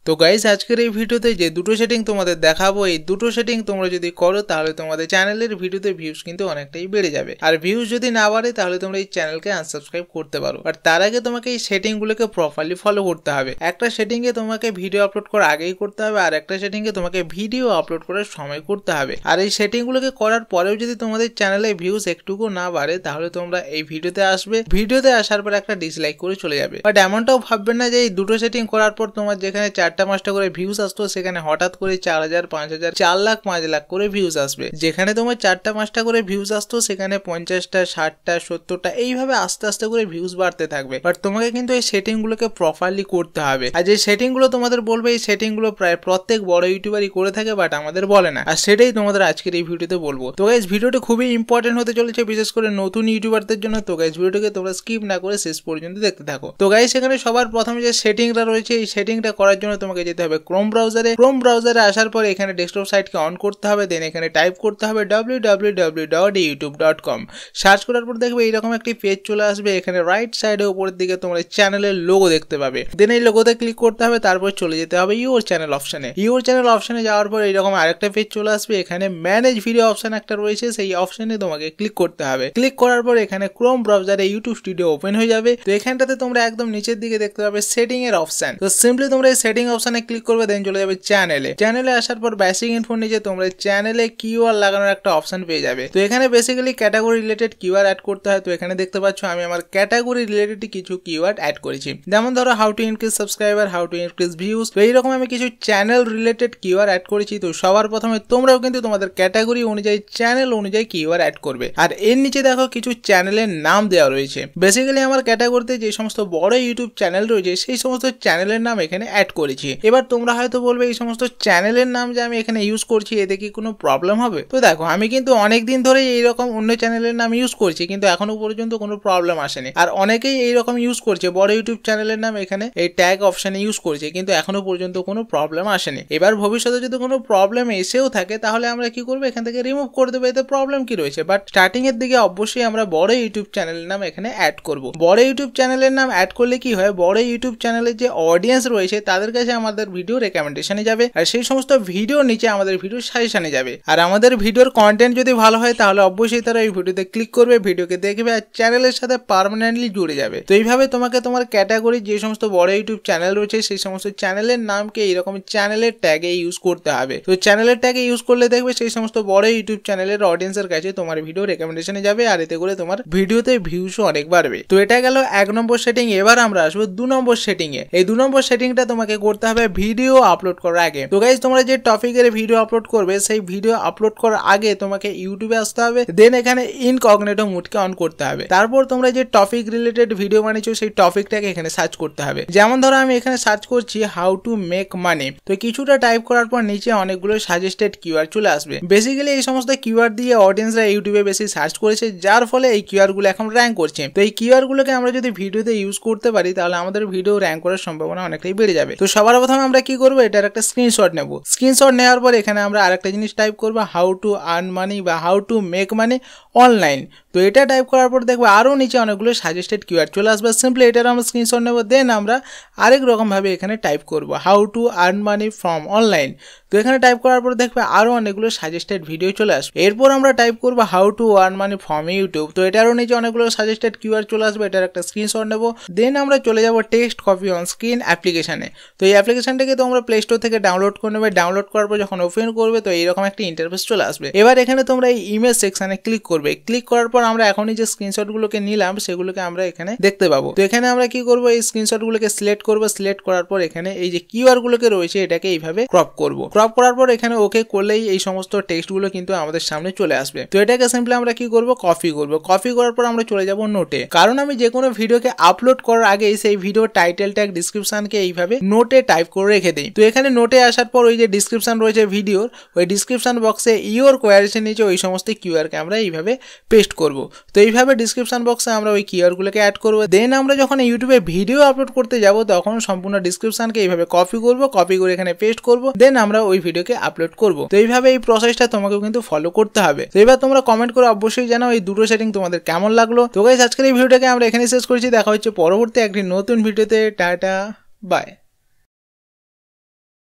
তো গাইস আজকের এই ভিডিওতে যে দুটো সেটিং তোমাদের দেখাবো, এই দুটো সেটিং তোমরা যদি করো তাহলে তোমাদের চ্যানেলের ভিডিওতে ভিউজ কিন্তু অনেকটাই বেড়ে যাবে। আর ভিউজ যদি না বাড়ে তাহলে তোমরা এই চ্যানেলকে আনসাবস্ক্রাইব করতে পারো। আর তার আগে তোমাকে এই সেটিং গুলোকে প্রপারলি ফলো করতে হবে। একটা সেটিং এ তোমাকে ভিডিও আপলোড করার আগেই করতে হবে, আর একটা সেটিং এ তোমাকে ভিডিও আপলোড করার সময় করতে হবে। আর এই সেটিং গুলোকে করার পরেও যদি তোমাদের চ্যানেলে ভিউজ একটুকু না বাড়ে তাহলে তোমরা এই ভিডিওতে আসবে, ভিডিওতে আসার পর একটা ডিসলাইক করে চলে যাবে। বাট এমনটাও ভাববেন না যে এই দুটো সেটিং করার পর তোমার যেখানে 4টা-5টা করে ভিউজ আসতো সেখানে হঠাৎ করে 4000, 5000, 4 লাখ, 5 লাখ করে ভিউজ আসবে। যেখানে তোমার 4টা-5টা করে ভিউজ আসতো সেখানে 50টা, 60টা, 70টা এইভাবে আস্তে আস্তে করে ভিউজ বাড়তে থাকবে। বাট তোমাকে কিন্তু এই সেটিং গুলোকে প্রপারলি করতে হবে। আর যে সেটিং গুলো তোমাদের বলবে এই সেটিং গুলো প্রায় প্রত্যেক বড় ইউটিউবারই করে থাকে, বাট আমাদের বলে না। আর সেটাই তোমাদের আজকের এই ভিডিওতে বলবো। তো গাইস ভিডিওটা খুবই ইম্পর্টেন্ট হতে চলেছে, বিশেষ করে নতুন ইউটিউবারদের জন্য। তো গাইস ভিডিওটাকে তোমরা স্কিপ না করে শেষ পর্যন্ত দেখতে থাকো। তো গাইস এখানে সবার প্রথমে যে সেটিংটা রয়েছে এই সেটিংটা করার জন্য তোমাকে যেতে হবে ক্রোম ব্রাউজারে আসার পর এখানে ডেস্কটপ সাইটকে অন করতে হবে। দেন এখানে টাইপ করতে হবে www.youtube.com। সার্চ করার পর দেখবে এইরকম একটি পেজ চলে আসবে। এখানে রাইট সাইডে উপরের দিকে তোমরা চ্যানেলের লোগো দেখতে পাবে। দেন এই লোগোতে ক্লিক করতে হবে, তারপর চলে যেতে হবে ইউর চ্যানেল অপশনে। ইউর চ্যানেল অপশনে যাওয়ার পর এইরকম আরেকটা পেজ চলে আসবে। এখানে ম্যানেজ ভিডিও অপশন একটা রয়েছে, সেই অপশনে তোমাকে ক্লিক করতে হবে। ক্লিক করার পর এখানে ক্রোম ব্রাউজারে ইউটিউব স্টুডিও ওপেন হয়ে যাবে। তো এখানটাতে তোমরা একদম নিচের দিকে দেখতে পাবে সেটিং এর অপশন। তো সিম্পলি তোমরা এই সেটিং অপশনে ক্লিক করবে, দেন চলে যাবে চ্যানেলে আসার পর বেসিক ইনফো নিচে তোমরা চ্যানেলে কিওয়ার্ড লাগানোর একটা অপশন পেয়ে যাবে। তো এখানে basically category related keyword add করতে হয়। তো এখানে দেখতে পাচ্ছ আমি আমার ক্যাটাগরি রিলেটেড কিছু কিওয়ার্ড অ্যাড করেছি, যেমন ধরো how to increase subscriber, how to increase views. তো এইরকম আমি কিছু চ্যানেল রিলেটেড কিওয়ার্ড অ্যাড করেছি। তো সবার প্রথমে তোমরাও কিন্তু তোমাদের ক্যাটাগরি অনুযায়ী চ্যানেল অনুযায়ী কিওয়ার্ড অ্যাড করবে। আর এর নিচে দেখো কিছু চ্যানেলের নাম দেওয়া রয়েছে। বেসিক্যালি আমার ক্যাটাগরিতে যে সমস্ত বড় ইউটিউব চ্যানেল রয়েছে সেই সমস্ত চ্যানেলের নাম এখানে অ্যাড করেছি। এবার তোমরা হয়তো বলবে এই সমস্ত চ্যানেলের নাম যে আমি এখানে ইউজ করছি এতে কি কোনো প্রবলেম হবে? তো দেখো আমি কিন্তু অনেকদিন ধরে এইরকম অন্য চ্যানেলের নাম ইউজ করছি, কিন্তু এখনো পর্যন্ত কোনো প্রবলেম আসেনি। আর অনেকেই এইরকম ইউজ করছে, বড় ইউটিউব চ্যানেলের নাম এখানে এই ট্যাগ অপশনে ইউজ করছে, কিন্তু এখনো পর্যন্ত কোনো প্রবলেম আসেনি। এবার ভবিষ্যতে যদি কোনো প্রবলেম এসেও থাকে তাহলে আমরা কি করবো, এখান থেকে রিমুভ করে দেবো, এতে প্রবলেম কি রয়েছে। বাট স্টার্টিং এর দিকে অবশ্যই আমরা বড় ইউটিউব চ্যানেলের নাম এখানে অ্যাড করব। বড় ইউটিউব চ্যানেলের নাম অ্যাড করলে কি হয়, বড় ইউটিউব চ্যানেলের যে অডিয়েন্স রয়েছে তাদের কাছে আমাদের ভিডিও রেকমেন্ডেশনে যাবে, আর সেই সমস্ত ভিডিও নিচে আমাদের ভিডিও সাজেশনে যাবে। আর আমাদের ভিডিওর কন্টেন্ট যদি ভালো হয় তাহলে অবশ্যই তারা এই ভিডিওতে ক্লিক করবে, ভিডিওকে দেখবে আর চ্যানেলের সাথে পার্মানেন্টলি জুড়ে যাবে। তো এইভাবে তোমাকে তোমার ক্যাটাগরি যে সমস্ত বড় ইউটিউব চ্যানেল রয়েছে সেই সমস্ত চ্যানেলের নামকে এইরকম চ্যানেলের ট্যাগে ইউজ করতে হবে। তো চ্যানেলের ট্যাগে ইউজ করলে দেখবে সেই সমস্ত বড় ইউটিউব চ্যানেলের অডিয়েন্সের কাছে তোমার ভিডিও রেকমেন্ডেশনে যাবে, আর এতে করে তোমার ভিডিওতে ভিউজও অনেক বাড়বে। তো এটা গেল 1 নম্বর সেটিং। এবার আমরা আসবো 2 নম্বর সেটিং এ। এই 2 নম্বর সেটিংটা তোমাকে করতে হবে ভিডিও আপলোড করার আগে। তো গাইস তোমরা যে টপিকের ভিডিও আপলোড করবে সেই ভিডিও আপলোড করার আগে তোমাকে ইউটিউবে আসতে হবে। দেন এখানে ইনকগনিটো মোডকে অন করতে হবে। তারপর তোমরা যে টপিক রিলেটেড ভিডিও বানিয়েছো সেই টপিকটাকে এখানে সার্চ করতে হবে। যেমন ধরো আমি এখানে সার্চ করছি হাউ টু মেক মানি। তো কিছুটা টাইপ করার পর নিচে অনেকগুলো সাজেস্টেড কিওয়ার্ড চলে আসবে। বেসিক্যালি এই সমস্ত কিওয়ার্ড দিয়ে অডিয়েন্সরা ইউটিউবে বেশি সার্চ করেছে, যার ফলে এই কিওয়ার্ড গুলো এখন র্যাঙ্ক করছে। তো এই কিওয়ার্ড গুলোকে আমরা যদি ভিডিওতে ইউজ করতে পারি তাহলে আমাদের ভিডিও র্যাঙ্ক করার সম্ভাবনা অনেকটাই বেড়ে যাবে। তো সবার প্রথমে আমরা কি করবো, এটার একটা স্ক্রিনশট নেব। স্ক্রিনশট নেওয়ার পর এখানে আমরা আরেকটা জিনিস টাইপ করবো হাউ টু আর্ন মানি বা how to make money online. তো এটা টাইপ করার পর দেখবো আরো নিচে অনেকগুলো সাজেস্টেড কিওয়ার্ড চলে আসবে। সিম্পলি এটার আমরা স্ক্রিনশট নেব। দেন আমরা আরেক রকম ভাবে এখানে টাইপ করবো how to earn money from online. তো এখানে টাইপ করার পর দেখবে আরো অনেকগুলো সাজেস্টেড ভিডিও চলে আসবে। এরপর আমরা টাইপ করবো how to earn money from YouTube. তো এটারও নিচে অনেকগুলো সাজেস্টেড কিওয়ার্ড চলে আসবে। এটার একটা স্ক্রিনশট নেব। দেন আমরা চলে যাব টেক্সট কপি অন স্ক্রিন অ্যাপ্লিকেশনে। তো এই অ্যাপ্লিকেশনটাকে তোমরা প্লে স্টোর থেকে ডাউনলোড করে নেবে। ডাউনলোড করার পর যখন ওপেন করবে তো এইরকম একটা ইন্টারফেস চলে আসবে। এবার এখানে তোমরা এই ইমেজ সেকশনে ক্লিক করবে। ক্লিক করার পর আমরা এখনই যে স্ক্রিনশটগুলোকে নিলাম সেগুলোকে আমরা এখানে দেখতে পাবো। তো এখানে আমরা কি করব, এই স্ক্রিনশটগুলোকে সিলেক্ট করব। সিলেক্ট করার পর এখানে এই যে কিওয়ার্ডগুলোকে রয়েছে এটাকে এইভাবে ক্রপ করব। ক্রপ করার পর এখানে ওকে করলেই এই সমস্ত টেক্সটগুলো কিন্তু আমাদের সামনে চলে আসবে। তো এটাকে সিম্পলি আমরা কি করব, কপি করব। কপি করার পর আমরা চলে যাব নোটে, কারণ আমি যে কোনো ভিডিওকে আপলোড করার আগে সেই ভিডিও টাইটেল ট্যাগ ডিসক্রিপশনকে এইভাবে নোটে টাইপ করে রেখে দিই। তো এখানে নোটে আসার পর ওই যে ডিসক্রিপশন রয়েছে ভিডিওর, ওই ডিসক্রিপশন বক্সে ইওর কোয়ারিজের নিচে ওই সমস্ত কিওয়ার্ডকে আমরা এইভাবে পেস্ট করব। তো এইভাবে ডিসক্রিপশন বক্সে আমরা ওই কিওয়ার্ডগুলোকে অ্যাড করব। দেন আমরা যখন ইউটিউবে ভিডিও আপলোড করতে যাব তখন সম্পূর্ণ ডিসক্রিপশনকে এইভাবে কপি করব, কপি করে এখানে পেস্ট করব। দেন আমরা ওই ভিডিওকে আপলোড করব। তো এইভাবে এই প্রসেসটা তোমাকেও কিন্তু ফলো করতে হবে। তো এবার তোমরা কমেন্ট করে অবশ্যই জানাও এই দুটো সেটিং তোমাদের কেমন লাগলো। তো গাইস আজকের এই ভিডিওটাকে আমরা এখানে শেষ করছি। দেখা হচ্ছে পরবর্তী একটি নতুন ভিডিওতে। Ta ta, by.